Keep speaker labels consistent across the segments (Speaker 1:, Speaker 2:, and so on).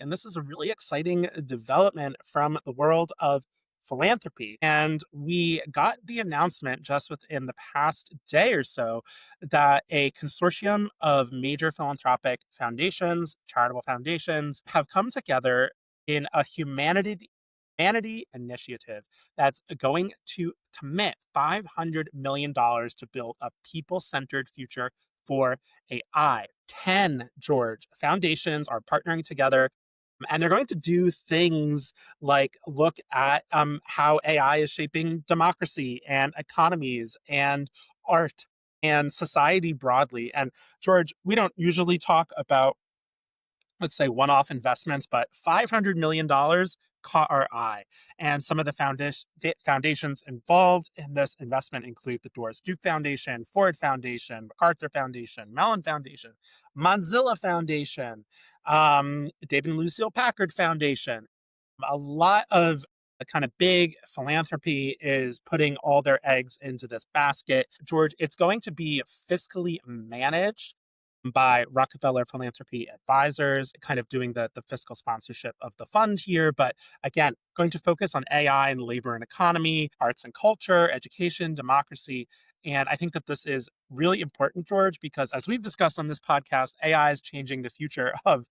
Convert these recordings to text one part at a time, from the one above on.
Speaker 1: And this is a really exciting development from the world of philanthropy. And we got the announcement just within the past day or so that a consortium of major philanthropic foundations, charitable foundations, have come together in a humanity initiative that's going to commit $500 million to build a people centered future for AI. 10, George, foundations are partnering together, and they're going to do things like look at how AI is shaping democracy and economies and art and society broadly. And George, we don't usually talk about, let's say, one-off investments, but $500 million caught our eye. And some of the foundations involved in this investment include the Doris Duke Foundation, Ford Foundation, MacArthur Foundation, Mellon Foundation, Mozilla Foundation, David and Lucille Packard Foundation. A lot of the kind of big philanthropy is putting all their eggs into this basket. George, it's going to be fiscally managed by Rockefeller Philanthropy Advisors, kind of doing the fiscal sponsorship of the fund here. But again, going to focus on AI and labor and economy, arts and culture, education, democracy. And I think that this is really important, George, because as we've discussed on this podcast, AI is changing the future of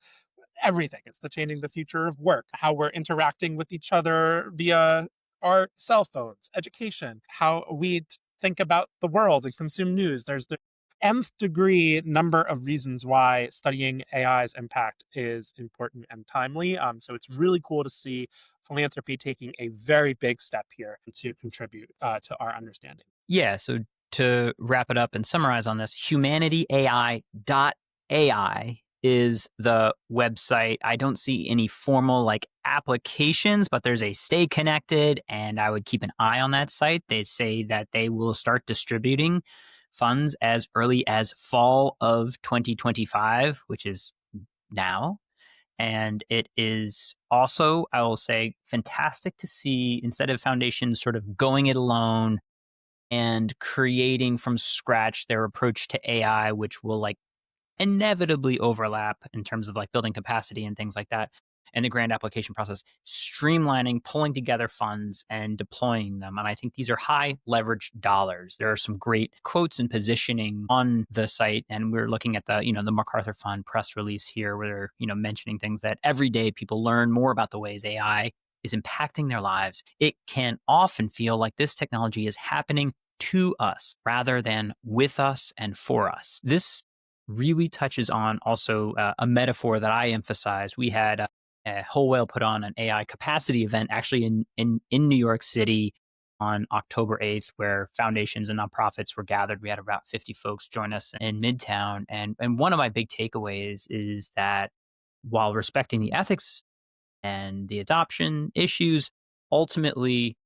Speaker 1: everything. It's the changing the future of work, how we're interacting with each other via our cell phones, education, how we think about the world and consume news. There's the nth degree number of reasons why studying AI's impact is important and timely. So it's really cool to see philanthropy taking a very big step here to contribute to our understanding.
Speaker 2: Yeah. So to wrap it up and summarize on this, humanityai.ai is the website. I don't see any formal applications, but there's a stay connected, and I would keep an eye on that site. They say that they will start distributing funds as early as fall of 2025, which is now. And it is also, I will say, fantastic to see, instead of foundations sort of going it alone and creating from scratch their approach to AI, which will inevitably overlap in terms of building capacity and things like that, and the grant application process, streamlining, pulling together funds and deploying them. And I think these are high leverage dollars. There are some great quotes and positioning on the site. And we're looking at the MacArthur Fund press release here, where they're, mentioning things that every day people learn more about the ways AI is impacting their lives. It can often feel like this technology is happening to us rather than with us and for us. This really touches on also a metaphor that I emphasize. We had Whole Whale put on an AI capacity event actually in New York City on October 8th, where foundations and nonprofits were gathered. We had about 50 folks join us in Midtown. And one of my big takeaways is that while respecting the ethics and the adoption issues, ultimately,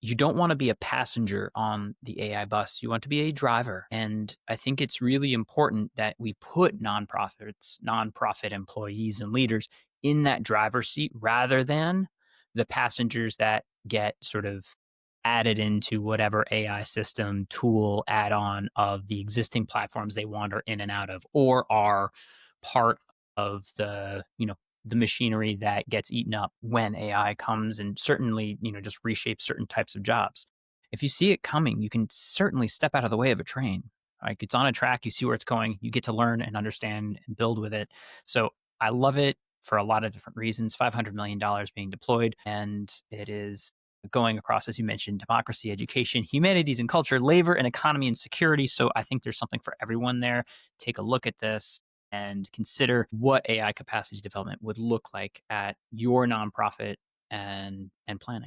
Speaker 2: you don't want to be a passenger on the AI bus. You want to be a driver. And I think it's really important that we put nonprofit employees and leaders in that driver's seat rather than the passengers that get sort of added into whatever AI system, tool, add on of the existing platforms they wander in and out of, or are part of the machinery that gets eaten up when AI comes, and certainly, just reshapes certain types of jobs. If you see it coming, you can certainly step out of the way of a train. Like, it's on a track, you see where it's going, you get to learn and understand and build with it. So I love it for a lot of different reasons. $500 million being deployed, and it is going across, as you mentioned, democracy, education, humanities and culture, labor and economy and security. So I think there's something for everyone there. Take a look at this and consider what AI capacity development would look like at your nonprofit and planning.